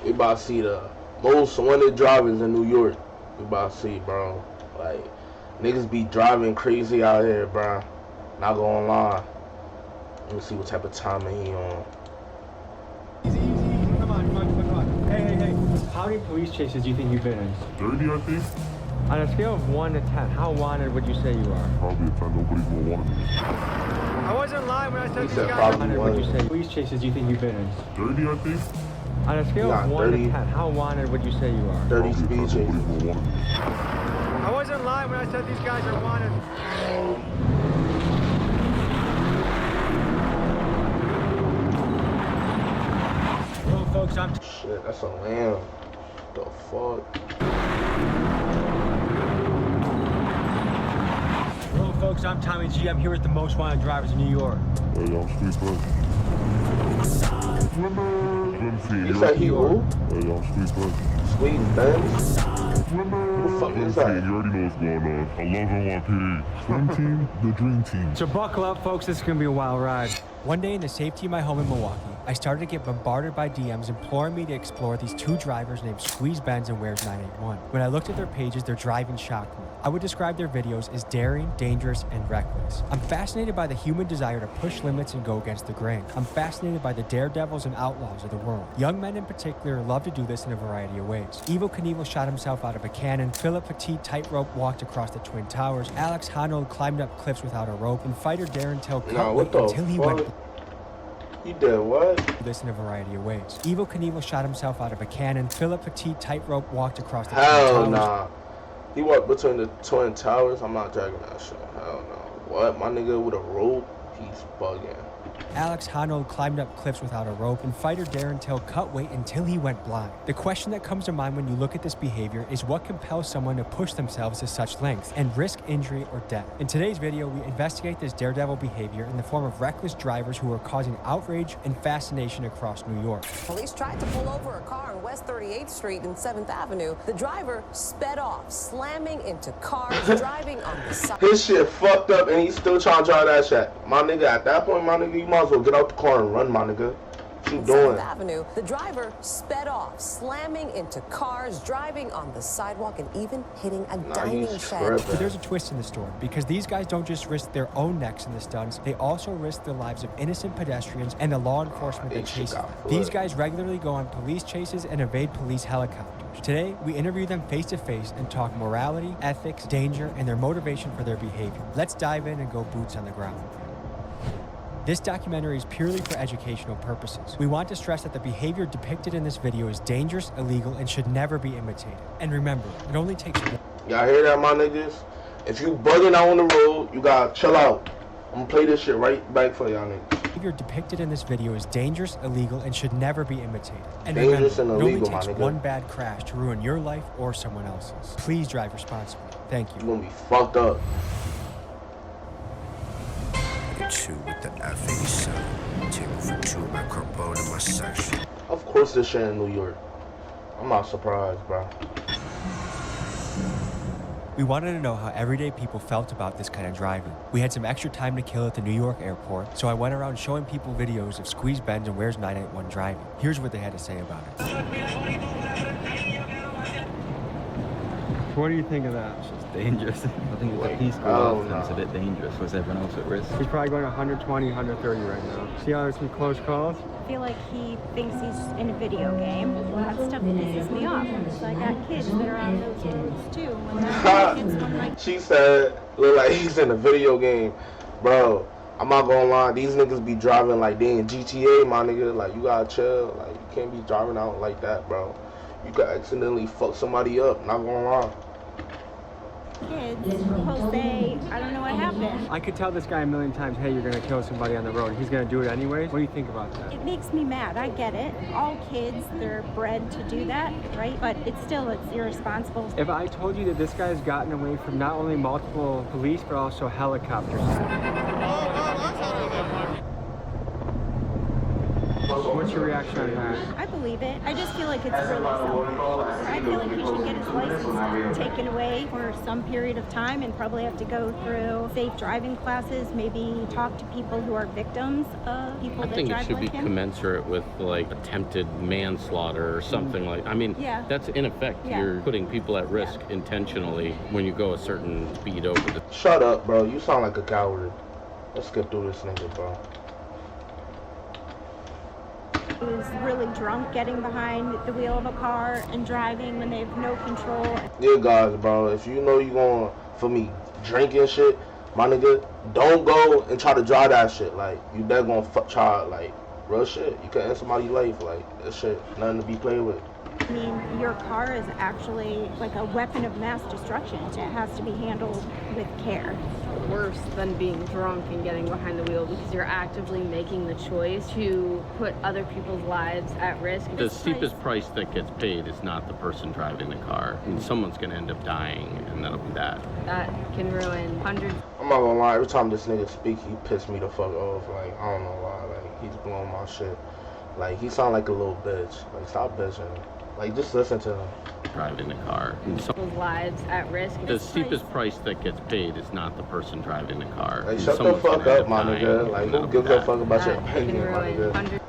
We about to see the most wanted drivers in New York. We about to see, bro. Like, niggas be driving crazy out here, bro. Not gonna lie. Let me see what type of timing he on. Easy. Come on. Hey. How many police chases do you think you've been in? 30, I think. On a scale of 1 to 10, how wanted would you say you are? Probably a 10. Nobody's gonna want me. I wasn't lying when I said He these said guys. probably How wanted would you one. say police chases do you think you've been in? 30, I think. On a scale of 1 30. to 10, how wanted would you say you are? 30 Probably a 10. speed Nobody's chases. gonna want me. I wasn't lying when I said these guys are wanted. Hello, folks. I'm Shit, that's a lamb. The fuck? Hello, folks. I'm Tommy G. I'm here with the most wanted drivers in New York. Hey, y'all, street bud. Swim team. He said he who? Hey, y'all, street bud. Squeeze Benz? Who the fuck is that? You already know what's going on. I love NYPD. Swim team, the dream team. So buckle up, folks. This is going to be a wild ride. One day in the safety of my home in Milwaukee, I started to get bombarded by DMs imploring me to explore these two drivers named Squeeze Benz and Where's 981. When I looked at their pages, their driving shocked me. I would describe their videos as daring, dangerous, and reckless. I'm fascinated by the human desire to push limits and go against the grain. I'm fascinated by the daredevils and outlaws of the world. Young men in particular love to do this in a variety of ways. Evel Knievel shot himself out of a cannon, Philip Petit tightrope walked across the Twin Towers, Alex Honnold climbed up cliffs without a rope, and fighter Darren Till cut weight until he went... He did what? This in a variety of ways. Evel Knievel shot himself out of a cannon, Philip Petit tightrope walked across the Twin Towers. Hell nah. He walked between the Twin Towers. I'm not dragging that shit. Hell no. What? My nigga with a rope? He's bugging. Alex Honnold climbed up cliffs without a rope, and fighter Darren Till cut weight until he went blind. The question that comes to mind when you look at this behavior is what compels someone to push themselves to such lengths and risk injury or death. In today's video, we investigate this daredevil behavior in the form of reckless drivers who are causing outrage and fascination across New York. Police tried to pull over a car on West 38th Street and 7th Avenue. The driver sped off, slamming into cars, driving on the side. His shit fucked up and he's still trying to drive that shit. My nigga, at that point, my nigga, you might as well get out the car and run, my nigga. What you doing? 7th Avenue, the driver sped off, slamming into cars, driving on the sidewalk, and even hitting a dining shed. But there's a twist in the story, because these guys don't just risk their own necks in the stunts, they also risk the lives of innocent pedestrians and the law enforcement that chases them. These guys regularly go on police chases and evade police helicopters. Today, we interview them face to face and talk morality, ethics, danger, and their motivation for their behavior. Let's dive in and go boots on the ground. This documentary is purely for educational purposes. We want to stress that the behavior depicted in this video is dangerous, illegal, and should never be imitated. And remember, it only takes one. Y'all hear that, my niggas? If you bugging out on the road, you gotta chill out. I'm gonna play this shit right back for y'all niggas. The behavior depicted in this video is dangerous, illegal, and should never be imitated. And Dangerous remember, and it illegal, only takes my nigga. one bad crash to ruin your life or someone else's. Please drive responsibly. Thank you. You gonna be fucked up. Two with the F87. Table for two, my carbone in my section. Of course this shit in New York. I'm not surprised, bro. We wanted to know how everyday people felt about this kind of driving. We had some extra time to kill at the New York airport, so I went around showing people videos of Squeeze Benz and Where's 981 driving. Here's what they had to say about it. What do you think of that? It's just dangerous. I think it's a peaceful life and it's a bit dangerous. Puts everyone else at risk. He's probably going 120, 130 right now. See how there's some close calls? I feel like he thinks he's in a video game. That stuff pisses me off. So I got kids that are on those roads too. When they're kids, I'm like, She said, look like he's in a video game. Bro, I'm not gonna lie, these niggas be driving like they in GTA, my nigga. Like, you gotta chill. Like, you can't be driving out like that, bro. You could accidentally fuck somebody up, not gonna lie. kids will say, I don't know what happened. I could tell this guy a million times, hey, you're gonna kill somebody on the road. He's gonna do it anyways. What do you think about that? It makes me mad. I get it. All kids, they're bred to do that, right? But it's irresponsible. If I told you that this guy's gotten away from not only multiple police, but also helicopters. What What's your reaction on that? I believe it. I just feel like it's really selfish. I feel like he should get his license taken away for some period of time and probably have to go through safe driving classes, maybe talk to people who are victims of people that drive like him. I think it should be commensurate with like attempted manslaughter or something like. I mean, that's in effect you're putting people at risk intentionally when you go a certain speed over the. Shut up, bro. You sound like a coward. Let's get through this nigga, bro. Who's really drunk getting behind the wheel of a car and driving when they have no control. Yeah, guys, bro, if you know you going for me drinking shit, my nigga, don't go and try to drive that shit. Like, you dead gonna try, like, real shit. You can end somebody's life. Like, that shit, nothing to be played with. I mean, your car is actually like a weapon of mass destruction. It has to be handled with care. Worse than being drunk and getting behind the wheel because you're actively making the choice to put other people's lives at risk. The steepest price that gets paid is not the person driving the car. I mean, someone's going to end up dying, and that'll be that. That can ruin hundreds. I'm not gonna lie, every time this nigga speak, he piss me the fuck off. Like, I don't know why. Like, he's blowing my shit. Like, he sound like a little bitch. Like, stop bitching. Like, just listen to him. Driving the car. People's lives at risk. The steepest price that gets paid is not the person driving the car. Like, shut the fuck up, my nigga. Like, who gives a fuck about your opinion, my nigga?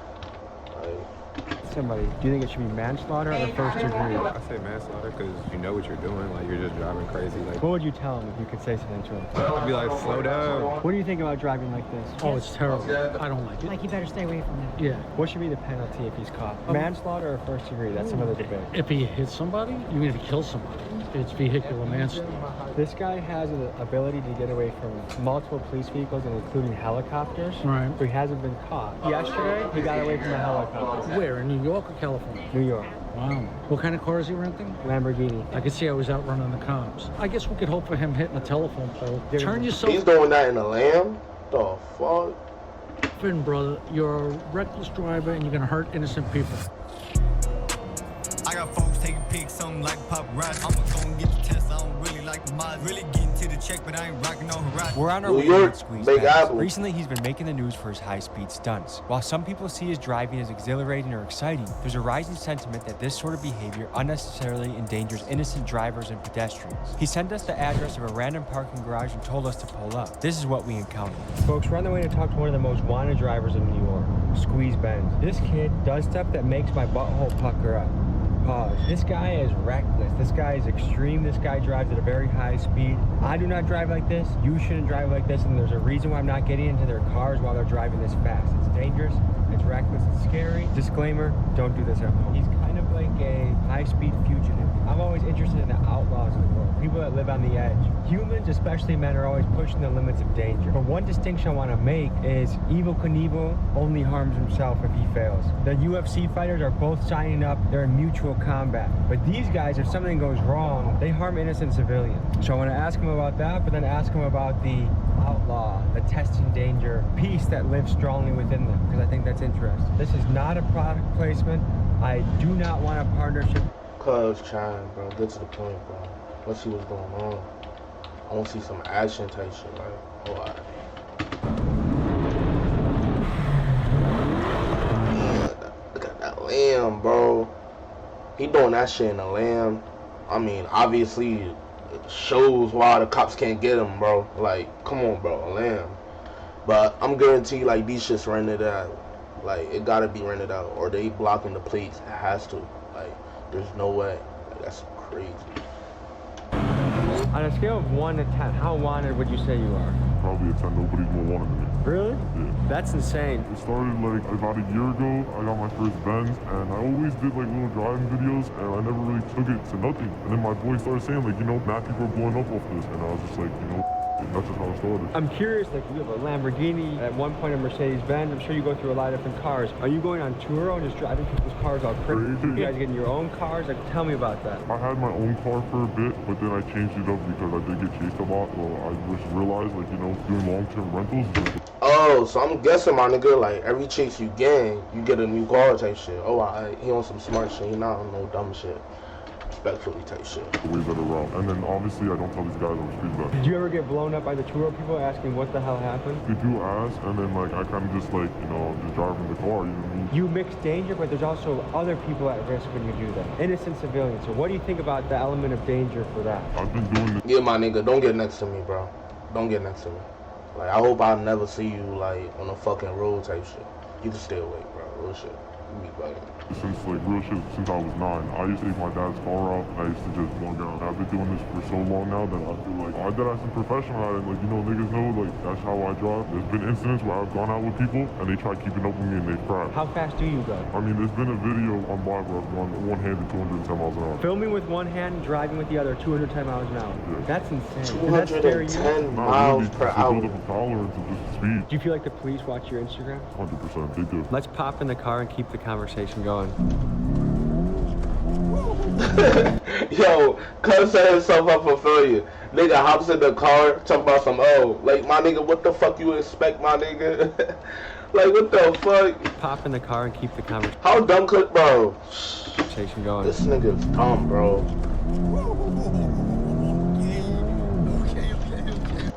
Somebody, do you think it should be manslaughter or first degree? I say manslaughter because you know what you're doing. Like, you're just driving crazy. Like, what would you tell him if you could say something to him? I'd be like, slow down. What do you think about driving like this? Oh, it's terrible. I don't like it. Like, you better stay away from it. Yeah. What should be the penalty if he's caught? Manslaughter or first degree? That's another debate. If he hits somebody, you mean if he kills somebody? It's vehicular manslaughter. This guy has the ability to get away from multiple police vehicles, and including helicopters. Right. So he hasn't been caught. Yesterday, he got away from a helicopter. Where, in New York or California? New York. Wow. What kind of car is he renting? Lamborghini. I could see I was out running the comms. I guess we could hope for him hitting a telephone pole. Turn yourself. He's doing that in a Lamb? The fuck? Finn, brother, you're a reckless driver and you're gonna hurt innocent people. I got folks taking pics, something like paparazzi. I'ma go and get the test. I don't really like the mods. Really getting to the check, but I ain't rocking no horizon. We're on our way to Squeeze Benz. Recently, he's been making the news for his high-speed stunts. While some people see his driving as exhilarating or exciting, there's a rising sentiment that this sort of behavior unnecessarily endangers innocent drivers and pedestrians. He sent us the address of a random parking garage and told us to pull up. This is what we encountered. Folks, we're on the way to talk to one of the most wanted drivers in New York, Squeeze Benz. This kid does stuff that makes my butthole pucker up. Pause. This guy is reckless. This guy is extreme. This guy drives at a very high speed. I do not drive like this. You shouldn't drive like this. And there's a reason why I'm not getting into their cars while they're driving this fast. It's dangerous. It's reckless. It's scary. Disclaimer, don't do this at home. He's kind of like a high-speed fugitive. I'm always interested in the outlaws of the world. People that live on the edge. Humans, especially men, are always pushing the limits of danger. But one distinction I want to make is Evel Knievel only harms himself if he fails. The UFC fighters are both signing up. They're in mutual combat. But these guys, if something goes wrong, they harm innocent civilians. So I want to ask him about that, but then ask him about the outlaw, the testing danger piece that lives strongly within them, because I think that's interesting. This is not a product placement. I do not want a partnership. Cuz trying, bro. Get to the point, bro. Let's see what's going on. I want to see some action type shit, like, oh, alright. Look at that Lamb, bro. He doing that shit in a Lamb. I mean, obviously, it shows why the cops can't get him, bro. Like, come on, bro, a Lamb. But I'm guaranteed, like, these shit's rented out. Like, it gotta be rented out, or they blocking the plates. It has to. Like, there's no way. Like, that's crazy. On a scale of 1 to 10, how wanted would you say you are? Probably a 10. Nobody's more wanted than me. Really? Yeah. That's insane. It started like about a year ago. I got my first Benz, and I always did like little driving videos, and I never really took it to nothing. And then my boy started saying, like, you know, mad people are blowing up off this, and I was just like, you know, that's just how it started. I'm curious, like, you have a Lamborghini, at one point a Mercedes-Benz. I'm sure you go through a lot of different cars. Are you going on tour and just driving people's cars all crazy? You guys getting your own cars? Like, tell me about that. I had my own car for a bit, but then I changed it up because I did get chased a lot. So I just realized, like, you know, doing long-term rentals. Oh, so I'm guessing, my nigga, like, every chase you gang, you get a new car type shit. Oh, he on some smart shit. He not on no dumb shit. respectfully type shit. The ways that are wrong. And then obviously I don't tell these guys I'm speed back. Did you ever get blown up by the tour people asking what the hell happened? They do ask, and then like I kind of just like, you know, just driving the car, you know what I mean? You mix danger, but there's also other people at risk when you do that. Innocent civilians. So what do you think about the element of danger for that? I've been doing this. Yeah, my nigga, don't get next to me, bro. Don't get next to me. Like, I hope I never see you, like, on a fucking road type shit. You can stay away, bro. Real shit. You be bugging. Since like real shit, since I was 9, I used to take my dad's car out and I used to just bug out. I've been doing this for so long now that I feel like I did some professional at it. Like, you know, niggas know, like, that's how I drive. There's been incidents where I've gone out with people and they try keeping up with me and they've crashed. How fast do you go? I mean, there's been a video on blog where I've gone one hand at 210 miles an hour. Filming with one hand and driving with the other 210 miles an hour. Yeah. That's insane. 210 miles per hour. Build up a tolerance of just speed. Do you feel like the police watch your Instagram? 100%, they do. Let's pop in the car and keep the conversation going. Yo, cuz set himself up for failure. Nigga hops in the car, talking about some, oh, like, my nigga, what the fuck you expect, my nigga? Like, what the fuck? Pop in the car and keep the conversation. How dumb could, bro? Going. This nigga's dumb, bro.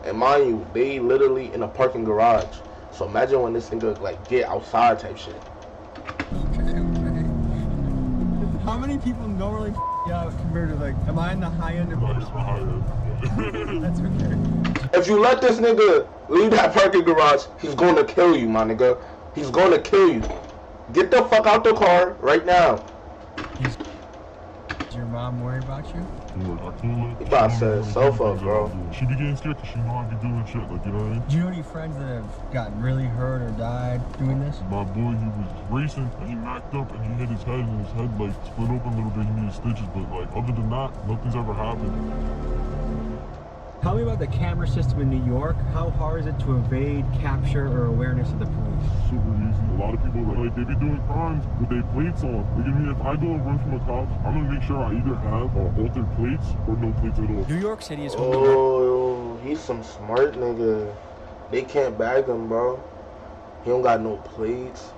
And mind you, they literally in a parking garage. So imagine when this nigga, like, get outside type shit. How many people normally out compared to, like, am I in the high end of That's okay. If you let this nigga leave that parking garage, he's going to kill you, my nigga. He's going to kill you. Get the fuck out the car right now. Does your mom worry about you? You about to set herself up, bro. She be getting scared because she know I be doing shit, like, you know what I mean? Do you know any friends that have gotten really hurt or died doing this? My boy, he was racing, and he knocked up, and he hit his head, and his head, like, split open a little bit. He needed stitches, but, like, other than that, nothing's ever happened. Tell me about the camera system in New York. How hard is it to evade capture or awareness of the police? Super easy. A lot of people, like, they be doing crimes with their plates on. Like, I mean, if I go and run from a cop, I'm gonna make sure I either have altered plates or no plates at all. New York City is home to Oh, he's some smart nigga. They can't bag him, bro. He don't got no plates.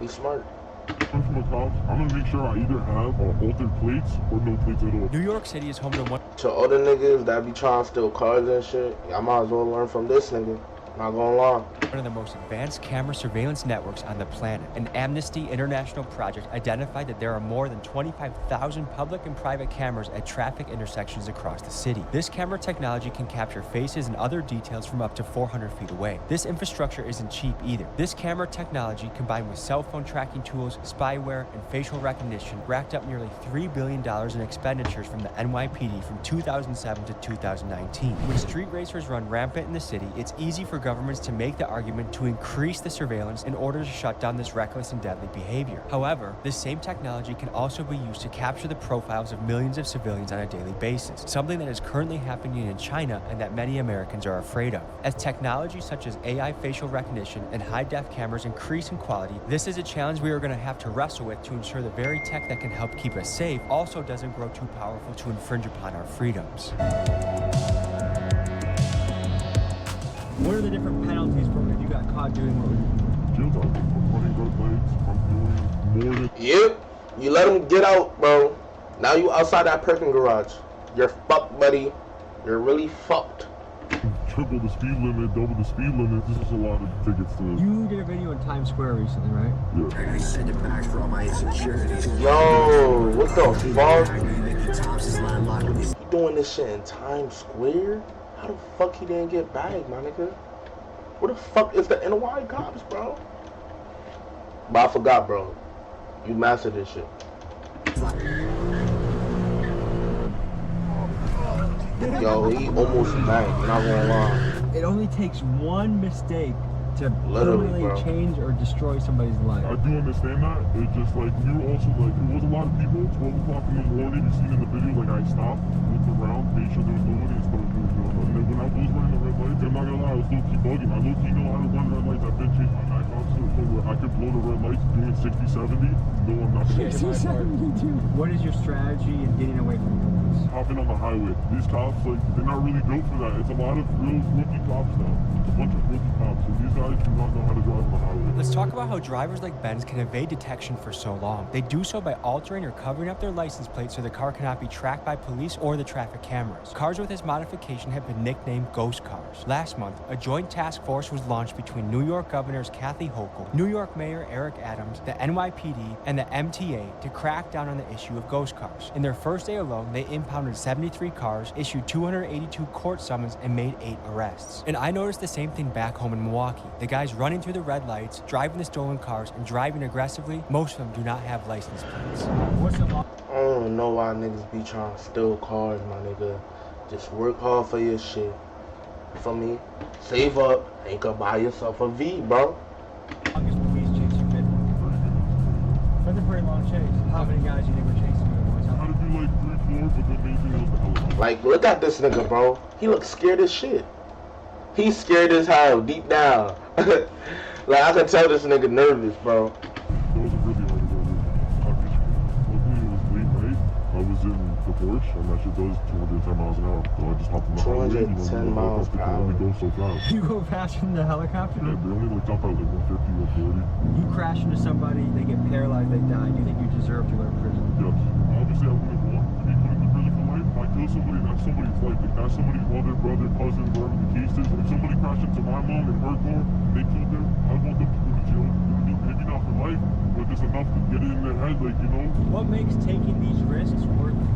He's smart. From a cop, I'm gonna make sure I either have altered plates or no plates at all. New York City is home to one. To other niggas that be trying to steal cars and shit, y'all might as well learn from this nigga. Not gonna lie. One of the most advanced camera surveillance networks on the planet. An Amnesty International project identified that there are more than 25,000 public and private cameras at traffic intersections across the city. This camera technology can capture faces and other details from up to 400 feet away. This infrastructure isn't cheap either. This camera technology, combined with cell phone tracking tools, spyware, and facial recognition, racked up nearly $3 billion in expenditures from the NYPD from 2007 to 2019. When street racers run rampant in the city, it's easy for governments to make the argument to increase the surveillance in order to shut down this reckless and deadly behavior. However, this same technology can also be used to capture the profiles of millions of civilians on a daily basis, something that is currently happening in China and that many Americans are afraid of. As technology such as AI facial recognition and high-def cameras increase in quality, this is a challenge we are going to have to wrestle with to ensure the very tech that can help keep us safe also doesn't grow too powerful to infringe upon our freedoms. What are the different penalties for if you got caught doing what? Jail time. I'm running red lights. I'm doing more than... Yep. You let him get out, bro. Now you outside that parking garage. You're fucked, buddy. You're really fucked. Triple the speed limit, double the speed limit. This is a lot of tickets to... You did a video in Times Square recently, right? Yeah. I send it back for all my insecurities. Yo, what the fuck? You doing this shit in Times Square? How the fuck he didn't get bagged, my nigga? Where the fuck is the NY cops, bro? But I forgot, bro. You mastered this shit. Yo, he almost banked, not gonna lie. It only takes one mistake to Literally, permanently change or destroy somebody's life. I do understand that. It's just like, we were also like, there was a lot of people, 12 o'clock in the morning, you seen in the video, like I stopped, looked around, made sure there was nobody, and started doing it. And then when I was running the red lights, and not gonna lie, I was low-key bugging. I low-key know how to run red lights. I've been chasing my back off to the point where I could blow the red lights doing 60, 70. No, I'm not gonna 60, 70, what is your strategy in getting away from the police? Hopping on the highway. These cops, like, they're not really built for that. It's a lot of real rookie cops now. It's a bunch of rookie cops, and these guys do not know how to drive on the highway. Let's talk about how drivers like Ben's can evade detection for so long. They do so by altering or covering up their license plate so the car cannot be tracked by police or the traffic cameras. Cars with this modification have been nicknamed ghost cars. Last month, a joint task force was launched between New York Governors Kathy Hochul, New York Mayor Eric Adams, the NYPD, and the MTA to crack down on the issue of ghost cars. In their first day alone, they impounded 73 cars, issued 282 court summons, and made 8 arrests. And I noticed the same thing back home in Milwaukee. The guys running through the red lights, driving the stolen cars, and driving aggressively, most of them do not have license plates. I don't know why niggas be trying to steal cars, my nigga. Just work hard for your shit. For me, save up and go buy yourself a V, bro. Longest police chase you've been? That's a pretty long chase. How many guys you think were chasing you? How to do like 3, 4, but then maybe it was the helicopter. Like, look at this nigga, bro. He looks scared as shit. He's scared as hell, deep down. Like, I can tell this nigga nervous, bro. It wasn't really hard to go with. Luckily, it was late night. I was in the Porsche, and that shit does 210 miles an hour. So I just hopped in the highway. 210 miles per hour. They only go so fast. You go faster than the helicopter? Yeah, they only like top out like 150, 140. You crash into somebody, they get paralyzed, they die. Do you think you deserve to go to prison? Yes. Obviously, I wouldn't want to be put into prison for life. If I kill somebody, that's somebody's life. Like, that's somebody's mother, brother, cousin, whatever the case is. If somebody crashed into my mom in her car, they killed her, I want them to go to jail. Maybe not for life, but just enough to get it in their head, like, you know? What makes taking these risks worth it?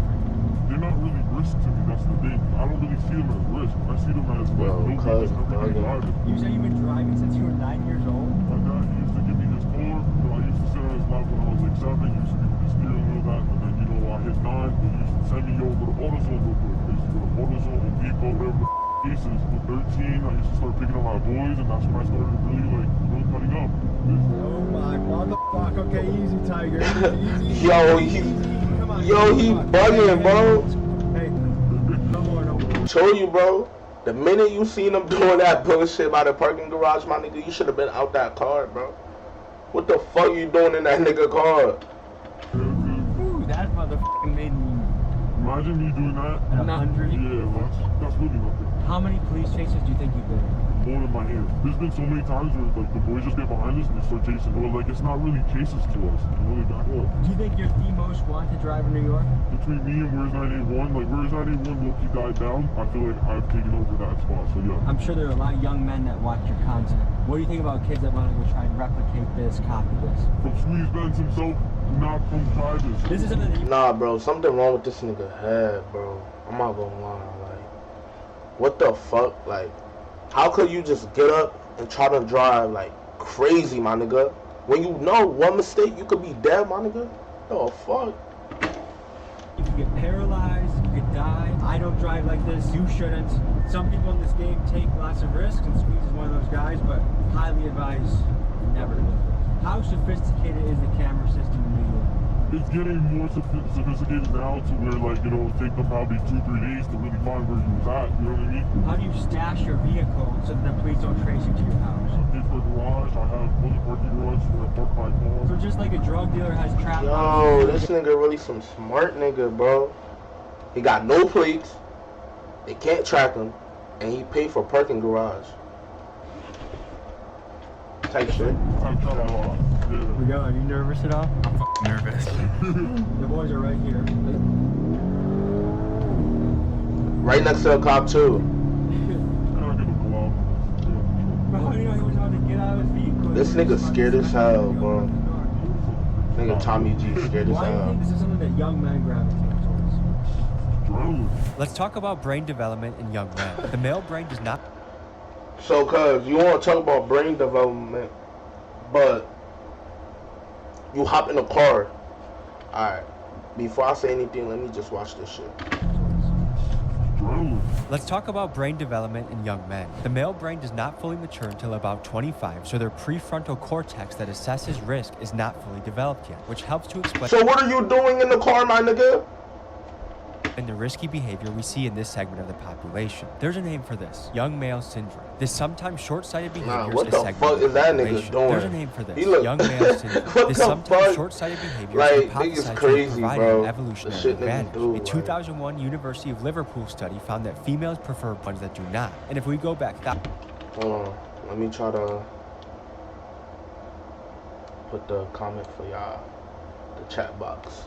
They're not really risks to me, that's the thing. I don't really see them as risks. I see them as, like, no reason everyday driving. You say you've been driving since you were 9 years old? My dad used to give me his car, but I used to sit on his lap when I was like 7, used to give me the steering wheel that, and then, you know, I hit 9, they used to send me over to AutoZone real quick. I used to go to AutoZone, Home Depot, whatever the cases. With 13, I used to start picking up my boys, and that's when I started really, like, really cutting up. Oh my motherfucker, okay, easy, Tiger, easy. Yo, he bugging, bro. Hey, no more. Told you, bro. The minute you seen him doing that bullshit by the parking garage, my nigga, you should have been out that car, bro. What the fuck you doing in that nigga car? Ooh, that motherfucking made me... Imagine me doing that. 100? Yeah, that's really nothing. How many police chases do you think you've been in? More in my hand. There's been so many times where like the boys just get behind us and they start chasing. Or like it's not really chases to us. You know, they back up. Do you think you're the most wanted driver in New York? Between me and Where's 981, like Where's 981 low-key died down, I feel like I've taken over that spot. So yeah. I'm sure there are a lot of young men that watch your content. What do you think about kids that want to go try and replicate this, copy this? From Squeeze Benz himself, not from try this. This is something that Nah, bro, something wrong with this nigga head, bro. I'm not gonna lie. Like, what the fuck? Like, how could you just get up and try to drive like crazy, my nigga? When you know one mistake, you could be dead, my nigga. The fuck? you could get paralyzed, you could die. I don't drive like this, you shouldn't. Some people in this game take lots of risks, and Squeeze is one of those guys, but highly advise never to do this. How sophisticated is the camera system in New York? It's getting more sophisticated now to where, like, you know, it'll take them probably 2-3 days to really find where you was at, you know what I mean? How do you stash your vehicle so that the police don't trace you to your house? I pay for a garage, I have other parking garages where I park my car. So just like a drug dealer has trap Yo, this nigga really some smart nigga, bro. He got no plates, they can't track him, and he paid for parking garage. Type shit. We go. Are you nervous at all? I'm fucking nervous. The boys are right here. Right next to the cop too. But how do you know he was about to get out of his vehicle? This nigga scared as hell, bro. Nigga Tommy G scared as Why do you hell. think this is something that young men gravitate towards? Let's talk about brain development in young men. The male brain does not... So, cuz, you want to talk about brain development, but you hop in a car. Alright, before I say anything, let me just watch this shit. Let's talk about brain development in young men. The male brain does not fully mature until about 25, so their prefrontal cortex that assesses risk is not fully developed yet, which helps to explain... So what are you doing in the car, my nigga? and the risky behavior we see in this segment of the population. There's a name for this: young male syndrome. This sometimes short-sighted behavior what is the segment fuck of is the that nigga population. doing? There's a name for this: He look young male syndrome. what This the sometimes fuck? short-sighted behavior Like, is niggas hypothesized crazy, to provide bro. an The evolutionary shit niggas advantage. do, A like- 2001 University of Liverpool study found that females prefer ones that do not. And if we go back, Hold on, let me try to put the comment for y'all, the chat box.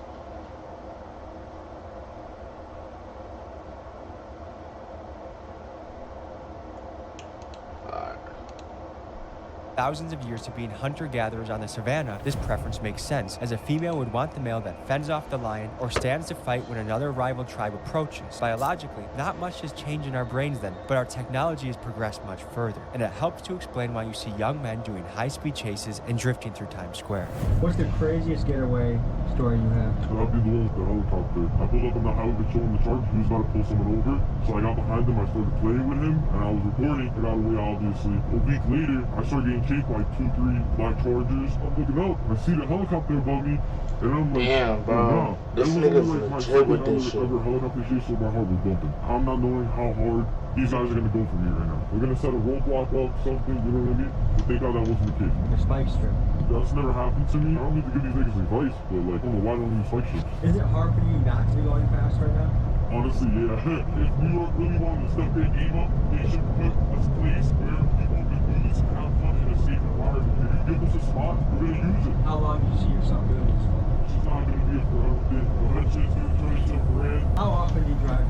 thousands of years of being hunter-gatherers on the savannah, this preference makes sense, as a female would want the male that fends off the lion or stands to fight when another rival tribe approaches. Biologically, not much has changed in our brains then, but our technology has progressed much further, and it helps to explain why you see young men doing high-speed chases and drifting through Times Square. What's the craziest getaway story you have? So I'll be the one with the helicopter. I pulled up on the highway showing the shark. He was about to pull someone over. So I got behind him. I started playing with him. And I was recording. I got away, obviously. A week later, I started getting chased by 2-3 black chargers. I'm looking out. I see the helicopter above me. And I'm like, damn, bro. Nah. This nigga's legit with this shit. Ever helicopter chase, so my heart was bumping. I'm not knowing how hard these guys are going to go for me right now. They're going to set a roadblock up, something, you know what I mean? But thank God that wasn't the case. The spike strip. That's never happened to me. I don't need to give these niggas advice, but like, I don't know why don't use spike strips. Is it hard for you not to be going fast right now? Honestly, yeah. If New York really wanted to step their game up, they should put a place where people can do this and have fun in a safe environment. If you give us a spot, we're going to use it. How long do you see yourself doing this for? It's not going to be a forever thing. Eventually, it's going to turn into a brand. How often do you drive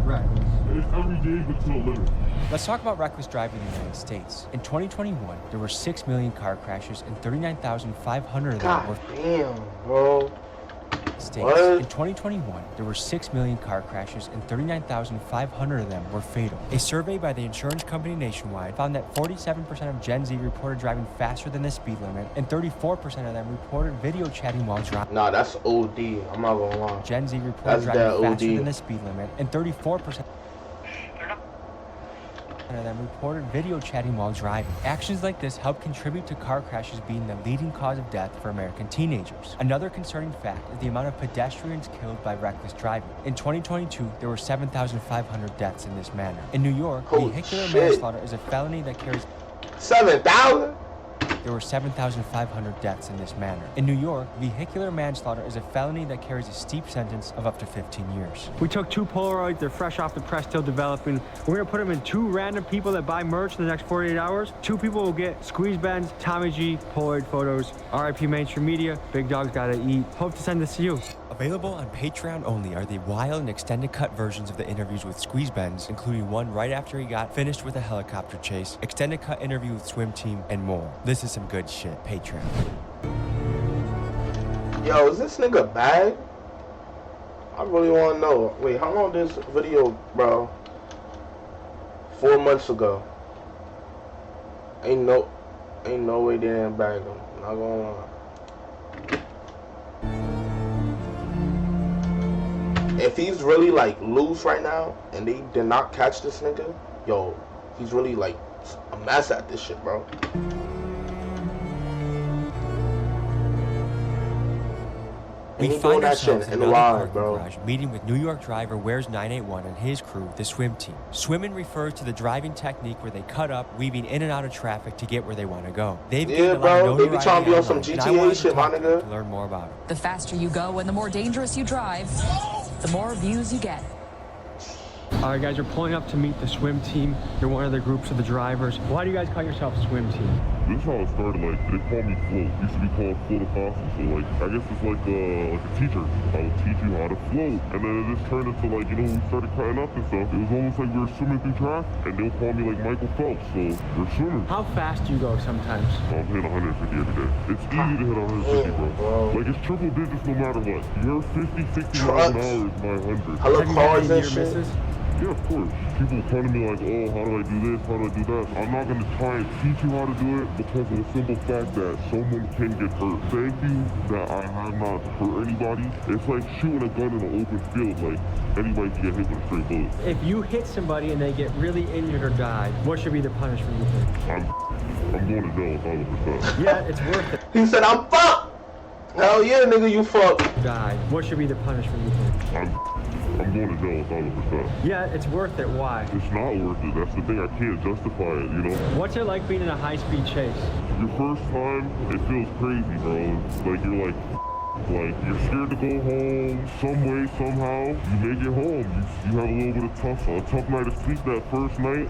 reckless? It's every day, but to a limit. Let's talk about reckless driving in the United States. In 2021, there were 6 million car crashes and 39,500 of them were damn, bro. States. What? In 2021, there were 6 million car crashes and 39,500 of them were fatal. A survey by the insurance company Nationwide found that 47% of Gen Z reported driving faster than the speed limit, and 34% of them reported video chatting while driving. Nah, that's OD. I'm not gonna lie. Gen Z reported That's driving faster OD. than the speed limit, and 34% of them reported video chatting while driving. Actions like this help contribute to car crashes being the leading cause of death for American teenagers. Another concerning fact is the amount of pedestrians killed by reckless driving. In 2022, there were 7,500 deaths in this manner. In New York, Holy vehicular shit. manslaughter is a felony that carries 7,000? There were 7,500 deaths in this manner. In New York, vehicular manslaughter is a felony that carries a steep sentence of up to 15 years. We took 2 Polaroids. They're fresh off the press, still developing. We're going to put them in 2 random people that buy merch in the next 48 hours. 2 people will get Squeeze Benz, Tommy G, Polaroid photos. RIP Mainstream Media. Big Dog's Gotta Eat. Hope to send this to you. Available on Patreon only are the wild and extended cut versions of the interviews with Squeeze Benz, including one right after he got finished with a helicopter chase, extended cut interview with Swim Team, and more. This is some good shit. Patreon. Yo, is this nigga bad? I really want to know. Wait, how long this video, bro? 4 months ago. Ain't no way they didn't bag him. Not gonna lie. If he's really like loose right now and they did not catch this nigga, yo, he's really like a mess at this shit, bro. We find ourselves in another parking garage, meeting with New York driver Where's 981 and his crew, the Swim Team. Swimming refers to the driving technique where they cut up, weaving in and out of traffic to get where they want to go. They've gained a lot of they be trying to be on some notoriety GTA shit, my nigga. to learn more about it. The faster you go and the more dangerous you drive, the more views you get. All right, guys, we're pulling up to meet the Swim Team. They're one of the groups of the drivers. Why do you guys call yourself Swim Team? This is how it started. Like, they call me Float. It used to be called Float Acosta. So, like, I guess it's like a teacher. I would teach you how to float. And then it just turned into, like, you know, we started cutting up and stuff. It was almost like we were swimming through traffic. And they'll call me, like, Michael Phelps. So, we're swimmers. How fast do you go sometimes? I'm hitting 150 every day. It's easy to hit 150, bro. Like, it's triple digits no matter what. You're 50, 60 miles an hour is my 100. Hello, cars and shit. Yeah, of course. People come to me like, oh, how do I do this? How do I do that? I'm not going to try and teach you how to do it because of the simple fact that someone can get hurt. Thank you that I have not hurt anybody. It's like shooting a gun in an open field. Like, anybody can get hit with a straight bullet. If you hit somebody and they get really injured or die, what should be the punishment you think? I'm going to jail 100%. Yeah, it's worth it. He said, I'm fucked! Hell yeah, nigga, you fucked. Die. What should be the punishment you think? I'm going to jail 1,000%. Yeah, it's worth it. Why? It's not worth it. That's the thing. I can't justify it, you know? What's it like being in a high-speed chase? Your first time, it feels crazy, bro. It's like you're like you're scared to go home some way, somehow. You make it home. You have a little bit of a tough night of sleep that first night.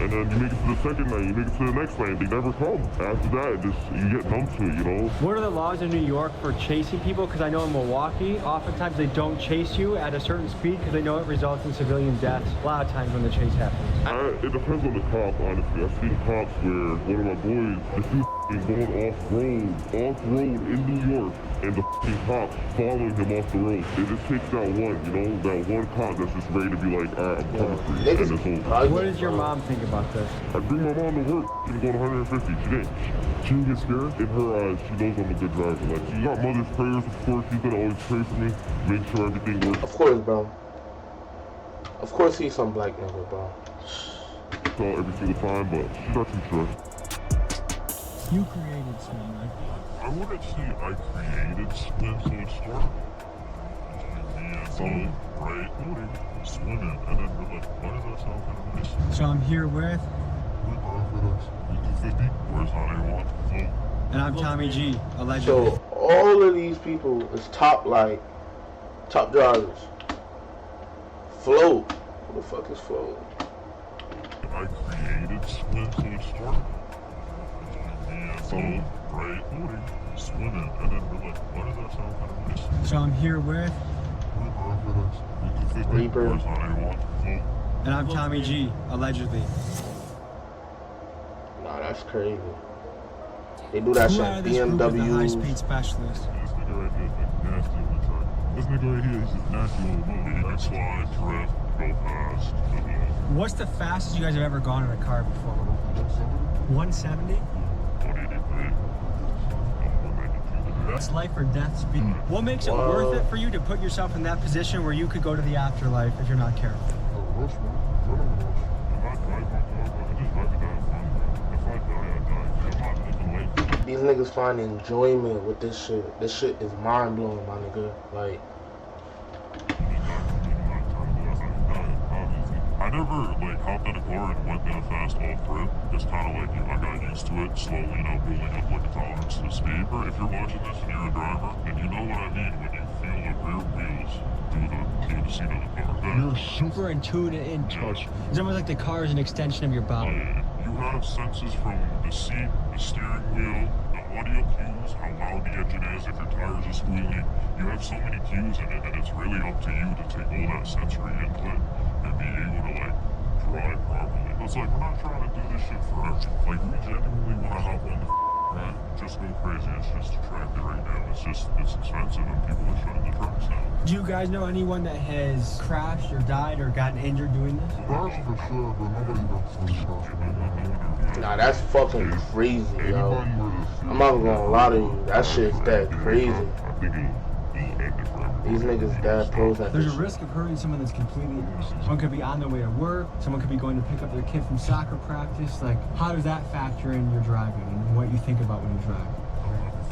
And then you make it to the second night, you make it to the next night, they never come. After that, you get numb to it, you know? What are the laws in New York for chasing people? Because I know in Milwaukee, oftentimes they don't chase you at a certain speed because they know it results in civilian deaths a lot of times when the chase happens. It depends on the cop, honestly. I've seen cops where one of my boys, this dude's going off-road in New York, and the cops following him off the road. It just takes that one, you know, that one cop that's just ready to be like, I'm coming for you, and it's over. What does your mom think about this? I bring my mom to work, she's going 150 today. She didn't get scared. In her eyes, she knows I'm a good driver. Like, she got mother's prayers, of course. She's gonna always pray for me, make sure everything works. Of course, bro. Of course he's some black nigga, bro. Every single time, but she's not too sure. You created swim, right? I wouldn't say I created swim, so it started between me and Zoe, right? Swimming, and then we're like, why does that sound kind of nice? So I'm here with? We do 50, where's how they want, float. And I'm Tommy G, allegedly. So all of these people is top drivers. Float. Who the fuck is Float? I created swim, so it started between me and Zoe, right? Swimming, and then we're like, why does that sound kind of nice? So I'm here with? Reaper. Where's how they want, float. And I'm Tommy G, allegedly. Nah, that's crazy. They do that shit at BMW. High-speed specialist. This nigga right here is like nasty on the track. This nigga right here is just nasty on the road. He can slide, drift, go fast. What's the fastest you guys have ever gone in a car before? 170? 183. That's life or death speed. What makes it worth it for you to put yourself in that position where you could go to the afterlife if you're not careful? These niggas find enjoyment with this shit. This shit is mind blowing, my nigga. Like, I never hopped in a car and went that fast off rip. It's kind of like I got used to it, slowly now building up like a tolerance to the speed. But if you're watching this and you're a driver, then you know what I mean when you feel the rear wheels through the seat of the car. You're super in tune and in touch. It's almost like the car is an extension of your body. You have senses from the seat, the steering wheel, the audio cues, how loud the engine is, if your tires are squealing. You have so many cues in it, and it's really up to you to take all that sensory input and be able to drive properly. It's like, we're not trying to do this shit forever. Like, we genuinely want to hop on the ride, just go crazy. It's just attractive right now. It's expensive, and people are shutting the trucks down. Do you guys know anyone that has crashed or died or gotten injured doing this? Crashed for sure, but nobody knows. nah, that's fucking crazy, yo. I'm not gonna lie to you. That shit's that crazy. These niggas dead pros at There's this a risk of hurting someone that's completely innocent. Someone could be on their way to work. Someone could be going to pick up their kid from soccer practice. Like, how does that factor in your driving and what you think about when you drive?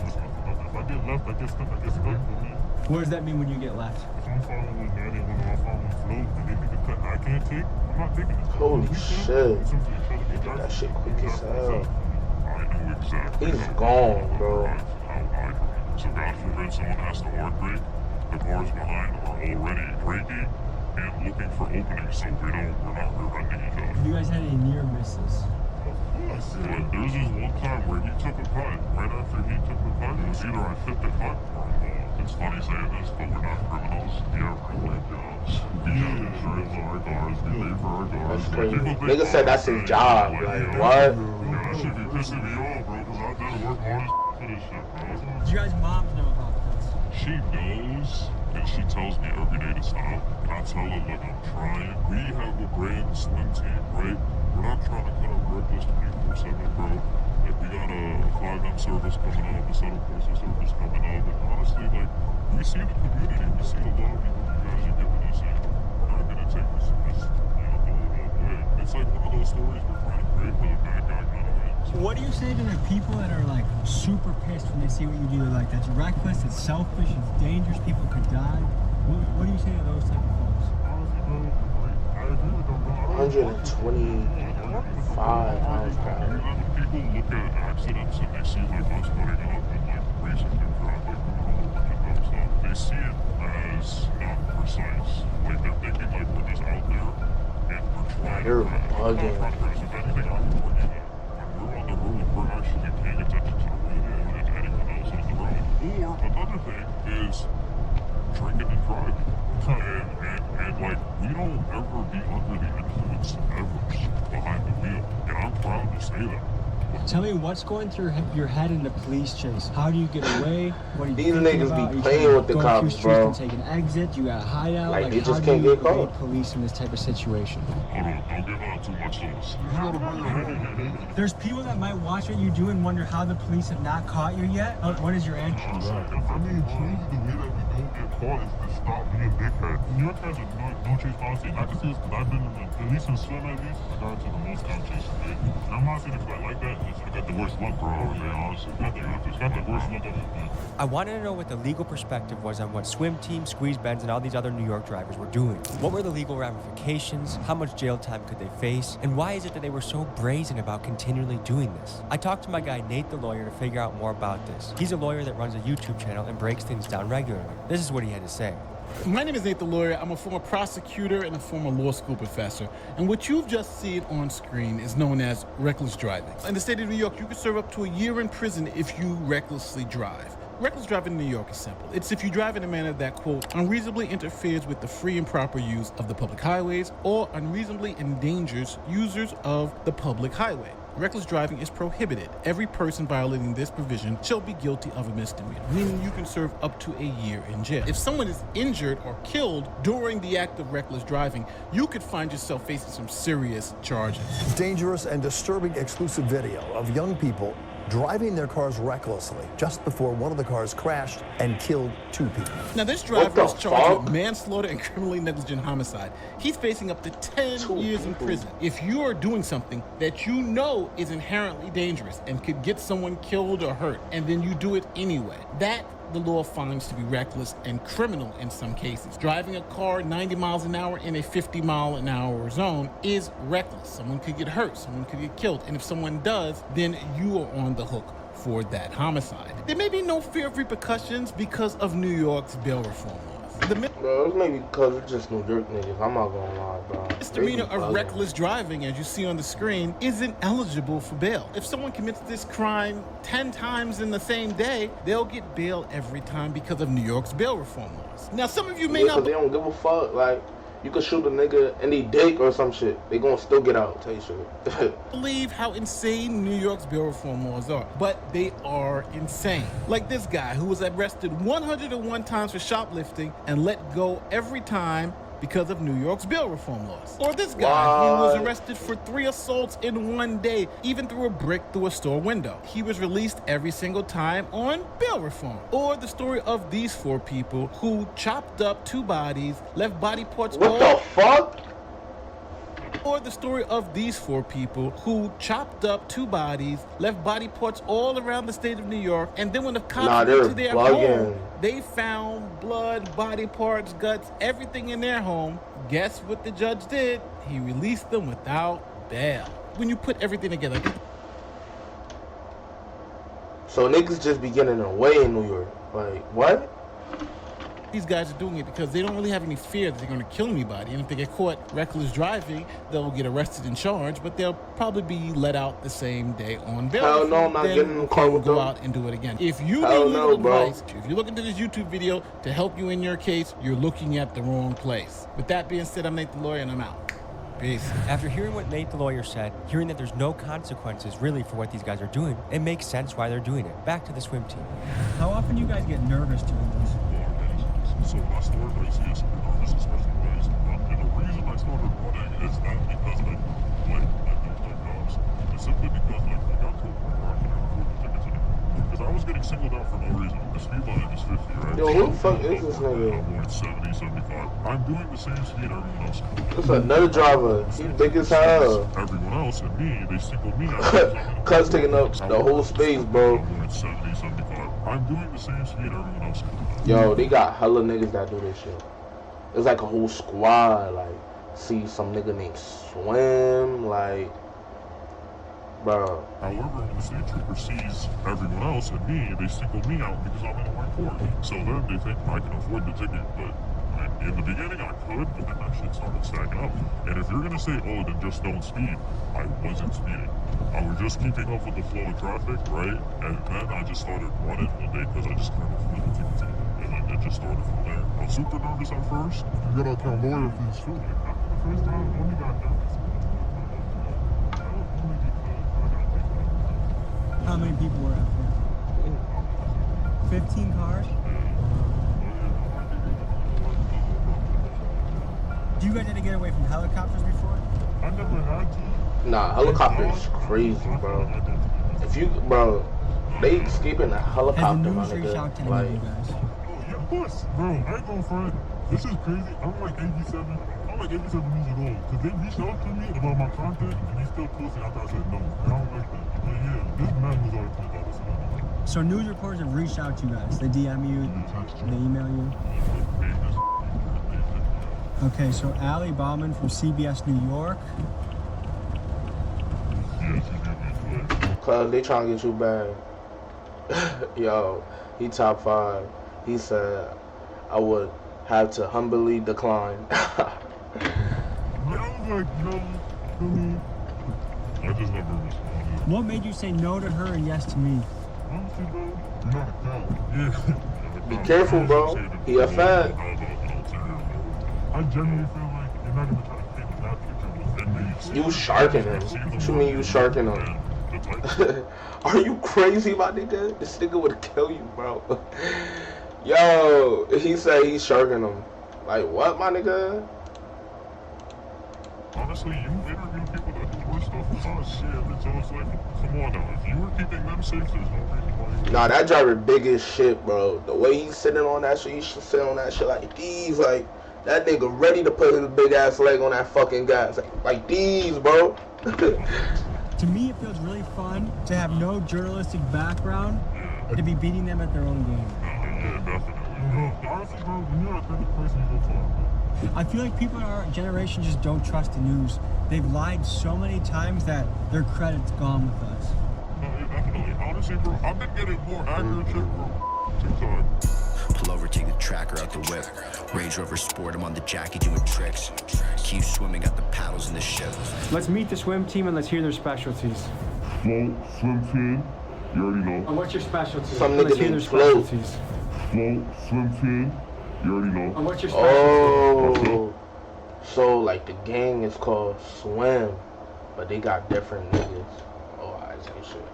If I get left, I get stuck for me. What does that mean when you get left? If I'm following Maddie, when I'm following Flo, and they think it's cut I can't take, I'm not taking it. Holy shit. They do that shit quick as hell. I know exactly. He's gone, bro. So God forbid someone has to hard brake, the cars behind are already braking and looking for openings so we're not rear-ending each other. You guys had any near misses? But there's this one time where he took a cut. Right after he took the cut, it was either I fit the cut or it's funny saying this, but we're not criminals. Yeah, we're like jobs. We have insurance on our cars, we pay for our cars. That's crazy. Nigga said that's his job. Like, what? Yeah, that should be pissing me off, bro, because I did work hard as for this shit, bro. Do you guys' moms know about this? She knows, and she tells me every day to stop. And I tell her, look, I'm trying. We have a brand slim team, right? We're not trying to cut our work list 24/7, bro. Like, we got a 5M service coming up, a Southern Postal service coming up, and honestly, like, we see the community, we see a lot of people you guys are giving us, and we're not gonna take this the whole way. It's like one of those stories we're trying to create for the bad guy kind of wins. What do you say to the people that are like super pissed when they see what you do? Like, that's reckless, it's selfish, it's dangerous, people could die. What do you say to those type of folks? I agree with them, bro. 125 miles per hour. People look at accidents and they see like us putting up and like racing through traffic and stuff. They see it as not precise. Like they're thinking like we're just out there and we're trying You're to bugging. If anything, I'm warning you that when we're on the road, we're actually paying attention to the road more than anyone else on the road. Or another thing is drinking and driving. And like, we don't ever be under the influence ever behind the wheel. And I'm proud to say that. Tell me what's going through your head in the police chase. How do you get away? What are you These thinking niggas about? be playing with the cops, bro. Take an exit. You got to hide out. Like they how just do can't you get caught. evade police in this type of situation? Hold on, don't give out too much sauce. There's people that might watch what you do and wonder how the police have not caught you yet. What is your answer? I mean, truly, the way that we don't get caught is to stop being dickhead. New York has a no chase policy. I can see this because I've been in the, at least in swim at least, I got to the most out chase today. And I'm not saying it's like that. It's, I got the worst luck, bro. Honestly, it's got the worst luck of it. I wanted to know what the legal perspective was on what swim team, squeeze Benz, and all these other New York drivers were doing. What were the legal ramifications? How much jail time could they face? And why is it that they were so brazen about continually doing this? I talked to my guy Nate the lawyer to figure out more about this. He's a lawyer that runs a YouTube channel and breaks things down regularly. This is what he had to say. My name is Nate the lawyer. I'm a former prosecutor and a former law school professor. And what you've just seen on screen is known as reckless driving. In the state of New York, you can serve up to a year in prison if you recklessly drive. Reckless driving in New York is simple. It's if you drive in a manner that, quote, unreasonably interferes with the free and proper use of the public highways or unreasonably endangers users of the public highway. Reckless driving is prohibited. Every person violating this provision shall be guilty of a misdemeanor, meaning you can serve up to a year in jail. If someone is injured or killed during the act of reckless driving, you could find yourself facing some serious charges. Dangerous and disturbing exclusive video of young people driving their cars recklessly just before one of the cars crashed and killed 2 people. Now, this driver is charged with manslaughter and criminally negligent homicide. He's facing up to 10 years in prison. If you are doing something that you know is inherently dangerous and could get someone killed or hurt, and then you do it anyway, that the law finds to be reckless and criminal in some cases. Driving a car 90 miles an hour in a 50-mile-an-hour zone is reckless. Someone could get hurt, someone could get killed, and if someone does, then you are on the hook for that homicide. There may be no fear of repercussions because of New York's bail reform laws. Bro, it's maybe because it's just New York niggas. I'm not gonna lie, bro. Misdemeanor of reckless driving, as you see on the screen, isn't eligible for bail. If someone commits this crime 10 times in the same day, they'll get bail every time because of New York's bail reform laws. Now, some of you may not... They don't give a fuck. Like, you could shoot a nigga in the dick or some shit. They gonna still get out, tell you shit. Believe how insane New York's bail reform laws are, but they are insane. Like this guy who was arrested 101 times for shoplifting and let go every time because of New York's bail reform laws. Or this guy who was arrested for 3 assaults in one day, even threw a brick through a store window. He was released every single time on bail reform. Or the story of these 4 people who chopped up 2 bodies, left body parts What the fuck? Or the story of these 4 people who chopped up 2 bodies, left body parts all around the state of New York, and then when the cops went to their home, they found blood, body parts, guts, everything in their home. Guess what the judge did? He released them without bail. When you put everything together. So niggas just be getting away in New York. Like, what? These guys are doing it because they don't really have any fear that they're going to kill anybody. And if they get caught reckless driving, they'll get arrested and charged, but they'll probably be let out the same day on bail. Hell no, I'm not getting in the car with go them. out and do it again. If you Hell need no, legal bro. advice, if you're looking to this YouTube video to help you in your case, you're looking at the wrong place. With that being said, I'm Nate the lawyer and I'm out. Peace. After hearing what Nate the lawyer said, hearing that there's no consequences really for what these guys are doing, it makes sense why they're doing it. Back to the swim team. How often you guys get nervous doing this? So I started like seeing super nervous, especially when I used to run. And the reason I started running is not because like jobs. It's simply because like I got to a point where I couldn't afford the tickets anymore. Because I was getting singled out for no reason. The speed limit is 50, right? Yo, who the fuck is this nigga? I'm going 70, 75. I'm doing the same speed everyone else. This another driver. He big as hell. Everyone else and me, they singled me out. Cuz taking up the whole space, bro. I'm going 70, 75. I'm doing the same speed everyone else. Yo, they got hella niggas that do this shit. It's like a whole squad. Like, see some nigga named Swim. Like, bro. However, when the state trooper sees everyone else and me, they single me out because I'm in a white Ford. So then they think I can afford the ticket, but in the beginning I could, but then that shit started stacking up. And if you're gonna say, oh, then just don't speed, I wasn't speeding. I was just keeping up with the flow of traffic, right? And then I just started running one day because I just couldn't afford the ticket. And then it just started from there. I was super nervous at first. You gotta tell lawyer fees too. After the first time, I only got nervous. How many people were out there? 15 cars? Do you guys have to get away from helicopters before? I never had to. Nah, helicopter's crazy, bro. If you, bro, they escaping a helicopter, my nigga. Like, oh, yeah, of course, bro. I ain't gonna front. This is crazy. I'm like 87. I'm like 87 years old. Cause they reached out to me about my content, and they still posted after I said no. And I don't like that. But yeah, this man was already $20. So news reporters have reached out to you guys. They DM you, they email you. Okay, so Ali Bauman from CBS New York. Cause they trying to get you bad. Yo, he top 5. He said, I would have to humbly decline. I was like, no, I just never responded. What made you say no to her and yes to me? Honestly, bro, you're not a coward. Yeah. Be careful, bro. He a fag. I genuinely feel like you're not gonna try to paint that picture within me. You sharking him. What you mean you sharking him? Are you crazy, my nigga? This nigga would kill you, bro. Yo, he said he's sharking him. Like, what, my nigga? Honestly, you interview people that do worse stuff without shit. So it's like, come on now. If you were keeping them safe, there's no reason why you would. Nah, that driver big as shit, bro. The way he's sitting on that shit, he should sit on that shit like these. Like, that nigga ready to put his big ass leg on that fucking gas. Like these, bro. To me, it feels really fun to have no journalistic background to be beating them at their own game. Yeah, definitely. Honestly, bro, when you're a authentic person, you go far, bro. I feel like people in our generation just don't trust the news. They've lied so many times that their credit's gone with us. No, yeah, definitely. Honestly, bro, I've been getting more accurate shit, bro. TikTok. Pull over, take the tracker out the whip. Range Rover Sport, I'm on the jacket doing tricks. Keep swimming, got the paddles in the ship. Let's meet the swim team and let's hear their specialties. Float, swim team, you already know. And what's your specialty? Some nigga let's hear their named Float. specialties. Float, swim team, you already know. And what's your specialty? Oh. So, like, the gang is called Swim, but they got different niggas. Oh, I see shit.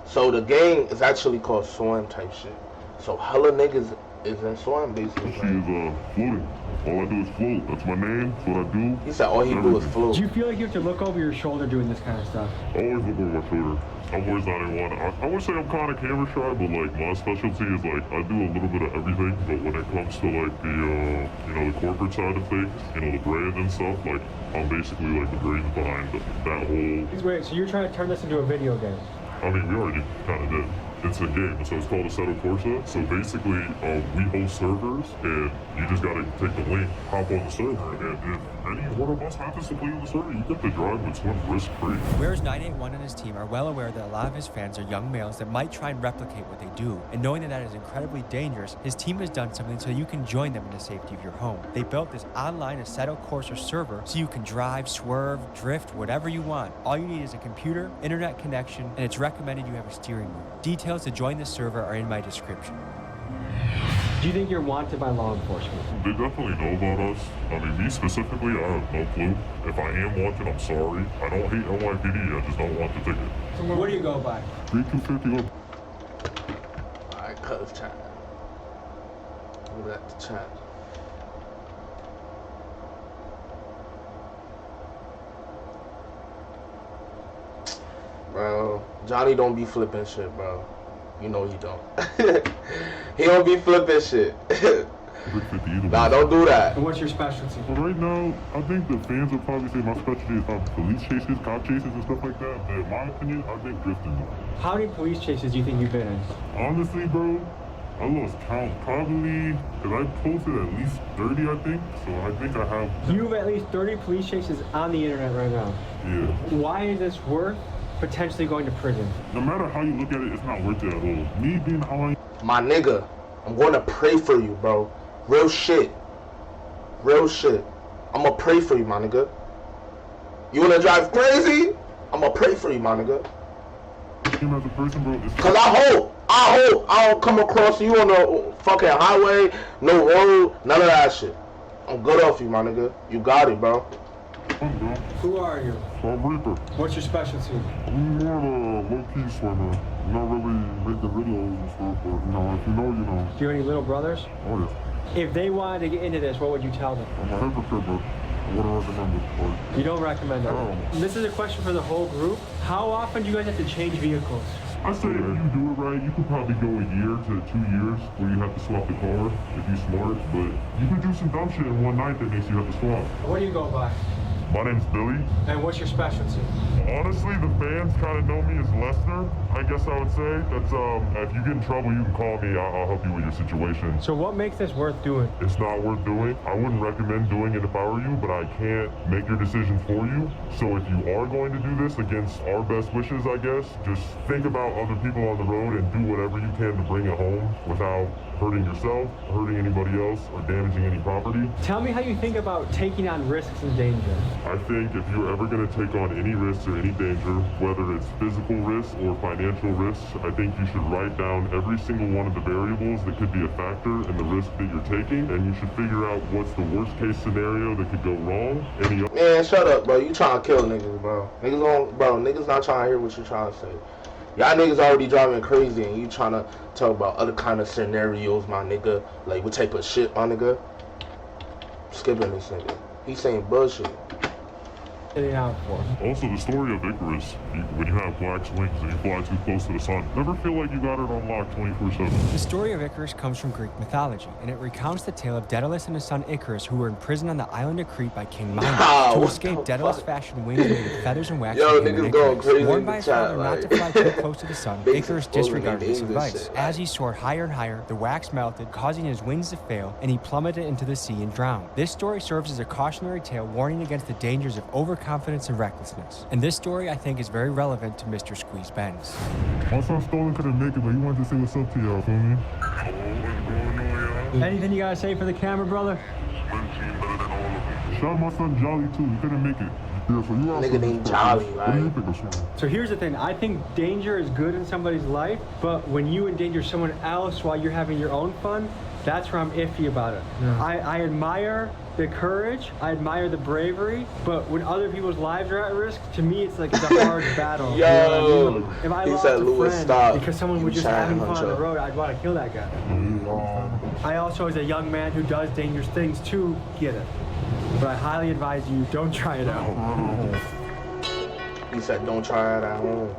So, the gang is actually called Swim type shit. So, hella niggas is in Swim, basically. She is floating. All I do is float. That's my name. That's what I do. He said all he do is float. Do you feel like you have to look over your shoulder doing this kind of stuff? I always look over my shoulder. I'm always not in one. I would say I'm kind of camera shy, but like my specialty is like I do a little bit of everything. But when it comes to like the the corporate side of things, the brand and stuff, like I'm basically like the brains behind that whole. Wait, so you're trying to turn this into a video game? I mean, we already kind of did. It's a game, so it's called Assetto Corsa. So basically, we host servers, and you just gotta take the link, hop on the server, and if any one of us happens to play on the server, you get to drive with Swim risk-free. Whereas 981 and his team are well aware that a lot of his fans are young males that might try and replicate what they do, and knowing that that is incredibly dangerous, his team has done something so you can join them in the safety of your home. They built this online Assetto Corsa server so you can drive, swerve, drift, whatever you want. All you need is a computer, internet connection, and it's recommended you have a steering wheel. Details to join the server are in my description. Do you think you're wanted by law enforcement? They definitely know about us. I mean, me specifically, I have no clue. If I am wanted, I'm sorry. I don't hate NYPD, I just don't want the ticket. So what do you go by? 3251. Alright, cuz chat. Look at the chat. Bro, Johnny don't be flipping shit, bro. You know he don't. He don't be flipping shit. Nah, don't do that. And what's your specialty? Well, right now, I think the fans would probably say my specialty is police chases, cop chases, and stuff like that. But in my opinion, I think drifting. How many police chases do you think you've been in? Honestly, bro, I lost count, probably, because I posted at least 30, I think. So I think I have... You have at least 30 police chases on the internet right now. Yeah. Why is this worth potentially going to prison? No matter how you look at it, it's not worth it at all. Me being how I... My nigga, I'm going to pray for you, bro. Real shit. Real shit. I'm gonna pray for you, my nigga. You wanna drive crazy? I'm gonna pray for you, my nigga. As a person, bro, Cause I hope I don't come across you on the fucking highway, no road, none of that shit. I'm good off you, my nigga. You got it, bro. Who are you? I'm Reaper. What's your specialty? I'm more of a low-key swimmer. Not really making videos and stuff, but you know, if you know, you know. Do you have any little brothers? Oh yeah. If they wanted to get into this, what would you tell them? I'm a hypocrite, but I wouldn't recommend it. You don't recommend it? This is a question for the whole group. How often do you guys have to change vehicles? I say if you do it right, you could probably go a year to 2 years where you have to swap the car if you're smart, but you could do some dumb shit in one night that makes you have to swap. What do you go by? My name's Billy. And what's your specialty? Honestly, the fans kind of know me as Lester, I guess I would say. That's, if you get in trouble, you can call me. I'll help you with your situation. So what makes this worth doing? It's not worth doing. I wouldn't recommend doing it if I were you, but I can't make your decision for you. So if you are going to do this against our best wishes, I guess, just think about other people on the road and do whatever you can to bring it home without hurting yourself, hurting anybody else, or damaging any property. Tell me how you think about taking on risks and danger. I think if you're ever going to take on any risks or any danger, whether it's physical risks or financial risks, I think you should write down every single one of the variables that could be a factor in the risk that you're taking, and you should figure out what's the worst case scenario that could go wrong. Man, shut up, bro. You trying to kill niggas, bro. Niggas not trying to hear what you trying to say. Y'all niggas already driving crazy and you trying to talk about other kind of scenarios, my nigga. Like, what type of shit, my nigga? Skipping this nigga. He's saying bullshit. Also, the story of Icarus, when you have black wings and you fly too close to the sun, never feel like you got it on lock 24/7. The story of Icarus comes from Greek mythology, and it recounts the tale of Daedalus and his son Icarus, who were imprisoned on the island of Crete by King Minos. To escape, Daedalus fashioned wings made of feathers and wax. Yo, niggas going crazy. Warned by his father not to fly too close to the sun, Icarus disregarded this advice. As he soared higher and higher, the wax melted, causing his wings to fail, and he plummeted into the sea and drowned. This story serves as a cautionary tale warning against the dangers of overconfidence and recklessness. And this story, I think, is very relevant to Mr. Squeeze Benz. My son Stolen couldn't make it, but he wanted to say what's up to y'all, feel me? Anything you gotta say for the camera, brother? Shout out my son Jolly, too. He couldn't make it. Yeah, so you nigga named Jolly, right? What do you think of Swim? So here's the thing. I think danger is good in somebody's life, but when you endanger someone else while you're having your own fun, that's where I'm iffy about it. Yeah. I admire the courage, I admire the bravery, but when other people's lives are at risk, to me it's like it's a hard battle. Yo, you know what I mean? If I lost a Lewis, friend stop. because someone was just having fun on the road, I'd want to kill that guy. I also, as a young man who does dangerous things too, get it. But I highly advise you, don't try it out. He said don't try it at home.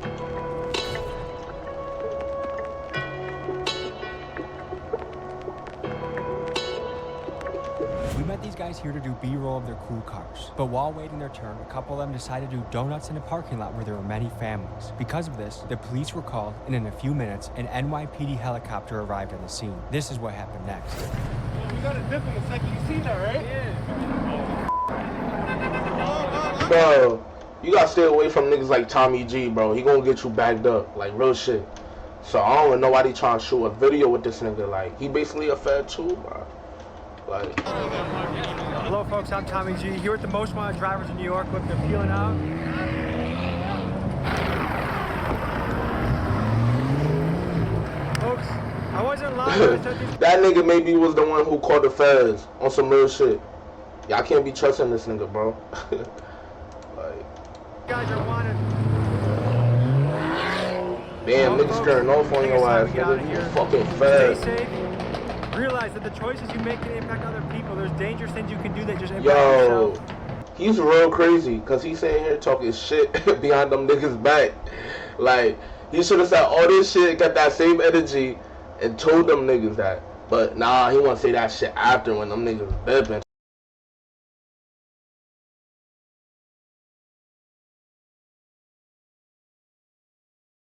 We met these guys here to do B-roll of their cool cars. But while waiting their turn, a couple of them decided to do donuts in a parking lot where there were many families. Because of this, the police were called, and in a few minutes, an NYPD helicopter arrived on the scene. This is what happened next. We got a dip in a second. You seen that, right? Yeah. Bro, you gotta stay away from niggas like Tommy G, bro. He gonna get you backed up, like real shit. So I don't even know why they trying to shoot a video with this nigga. Like, he basically a fed too, bro. Like. Hello folks, I'm Tommy G, here with the most wanted drivers in New York. Look, they're peeling out. Folks, I wasn't lying. That nigga maybe was the one who called the feds on some real shit. Y'all can't be trusting this nigga, bro. Like. Guys are wanted. Damn, niggas turning off on your ass, nigga. You fucking fed. Stay safe. Realize that the choices you make can impact other people. There's dangerous things you can do that just impact yourself. He's real crazy because he's sitting here talking shit behind them niggas' back. Like, he should have said all this shit, got that same energy, and told them niggas that. But nah, he want to say that shit after when them niggas bipping.